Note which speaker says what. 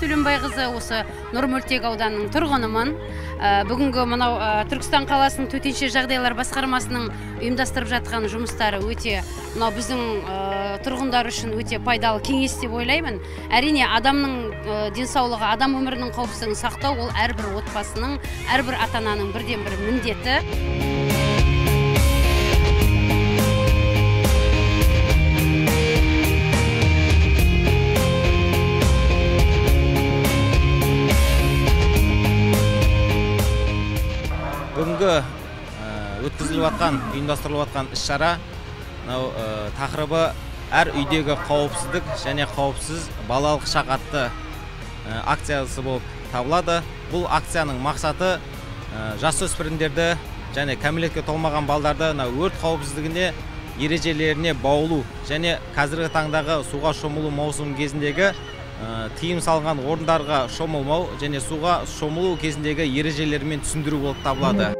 Speaker 1: Төленбайқызы, осы Нұрмөлтек ауданының тұрғынымын. Бүгінгі мынау Түркістан қаласының төтенше жағдайлар басқармасының ұйымдастырып жатқан жұмыстары өте біздің тұрғындар үшін өте пайдалы кеңес деп ойлаймын. Әрине, адамның денсаулығы, адам өмірінің қауіпсіздігін сақтау ол әрбір отбасының, әрбір ата-ананың бірден-бір міндеті.
Speaker 2: Бүгінгі өткізіліп жатқан, ұйымдастырылып жатқан іс-шара тақырыбы әр үйдегі қауіпсіздік және қауіпсіз балалық шақ атты акциясы болып табылады. Бұл акцияның мақсаты жасөспірімдерді және кәмелетке толмаған балдарды өрт қауіпсіздігіне ережелеріне баулу және қазіргі таңдағы суға шомылу маусым кезіндегі тыйым салынған орындарға шомылмау және суға шомылу кезіндегі ережелермен түсіндіру болып табылады.